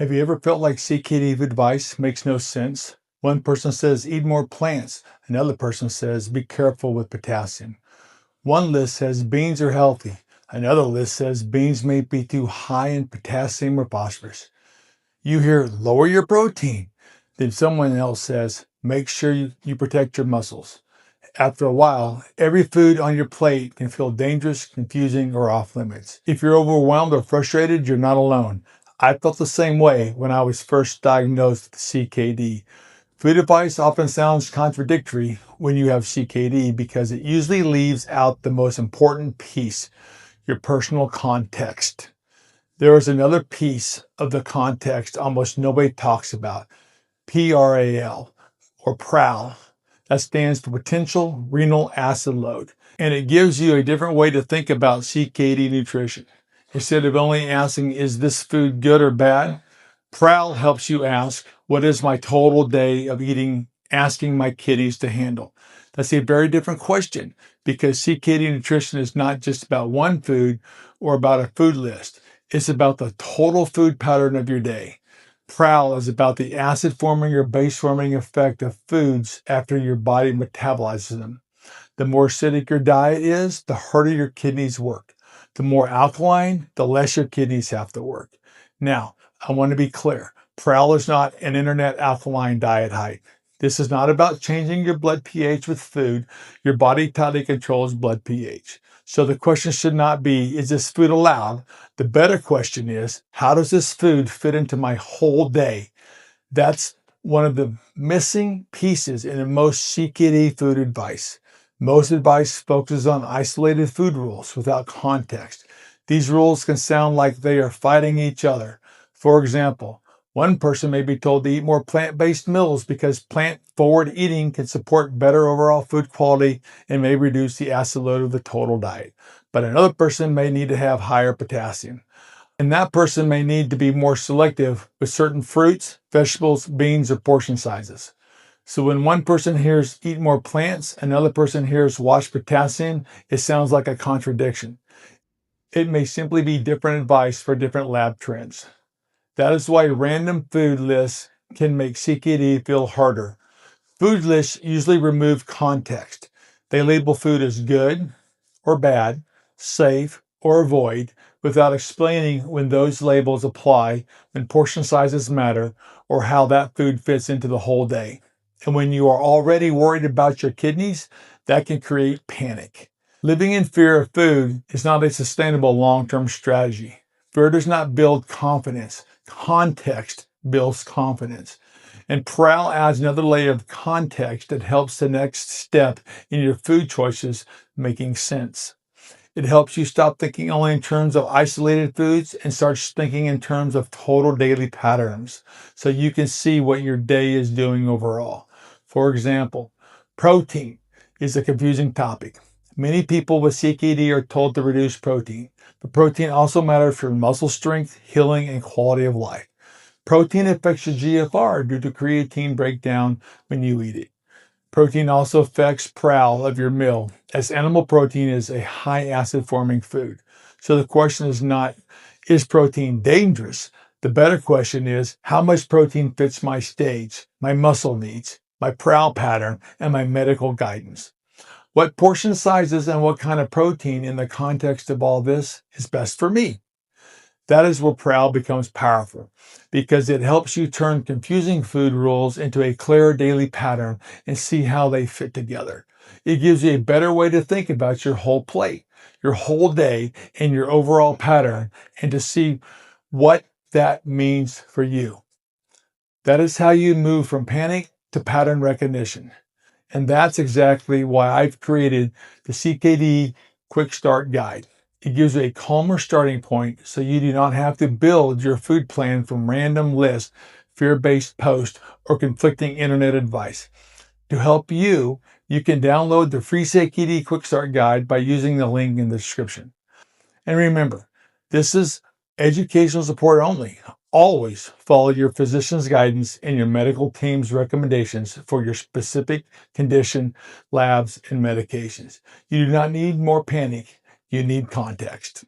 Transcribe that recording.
Have you ever felt like CKD advice makes no sense? One person says eat more plants, another person says be careful with potassium. One list says beans are healthy, another list says beans may be too high in potassium or phosphorus. You hear lower your protein, then someone else says make sure you protect your muscles. After a while, every food on your plate can feel dangerous, confusing, or off limits. If you're overwhelmed or frustrated, you're not alone. I felt the same way when I was first diagnosed with CKD. Food advice often sounds contradictory when you have CKD because it usually leaves out the most important piece, your personal context. There is another piece of the context almost nobody talks about, PRAL, or PRAL. That stands for potential renal acid load. And it gives you a different way to think about CKD nutrition. Instead of only asking, is this food good or bad? PRAL helps you ask, what is my total day of eating, asking my kiddies to handle? That's a very different question because CKD nutrition is not just about one food or about a food list. It's about the total food pattern of your day. PRAL is about the acid forming or base forming effect of foods after your body metabolizes them. The more acidic your diet is, the harder your kidneys work. The more alkaline, the less your kidneys have to work. Now, I want to be clear. PRAL is not an internet alkaline diet height. This is not about changing your blood pH with food. Your body tightly controls blood pH. So the question should not be, is this food allowed? The better question is, how does this food fit into my whole day? That's one of the missing pieces in most CKD food advice. Most advice focuses on isolated food rules without context. These rules can sound like they are fighting each other. For example, one person may be told to eat more plant-based meals because plant-forward eating can support better overall food quality and may reduce the acid load of the total diet. But another person may need to have higher potassium. And that person may need to be more selective with certain fruits, vegetables, beans, or portion sizes. So when one person hears eat more plants, another person hears watch potassium, it sounds like a contradiction. It may simply be different advice for different lab trends. That is why random food lists can make CKD feel harder. Food lists usually remove context. They label food as good or bad, safe or avoid, without explaining when those labels apply, when portion sizes matter, or how that food fits into the whole day. And when you are already worried about your kidneys, that can create panic. Living in fear of food is not a sustainable long-term strategy. Fear does not build confidence. Context builds confidence. And PRAL adds another layer of context that helps the next step in your food choices making sense. It helps you stop thinking only in terms of isolated foods and starts thinking in terms of total daily patterns so you can see what your day is doing overall. For example, protein is a confusing topic. Many people with CKD are told to reduce protein, but protein also matters for muscle strength, healing, and quality of life. Protein affects your GFR due to creatine breakdown when you eat it. Protein also affects PRAL of your meal, as animal protein is a high acid forming food. So the question is not, is protein dangerous? The better question is, how much protein fits my stage, my muscle needs, my PRAL pattern, and my medical guidance? What portion sizes and what kind of protein in the context of all this is best for me? That is where PRAL becomes powerful because it helps you turn confusing food rules into a clear daily pattern and see how they fit together. It gives you a better way to think about your whole plate, your whole day, and your overall pattern, and to see what that means for you. That is how you move from panic to pattern recognition. And that's exactly why I've created the CKD Quick Start Guide. It gives you a calmer starting point so you do not have to build your food plan from random lists, fear-based posts, or conflicting internet advice. To help you, you can download the free CKD Quick Start Guide by using the link in the description. And remember, this is educational support only. Always follow your physician's guidance and your medical team's recommendations for your specific condition, labs, and medications. You do not need more panic. You need context.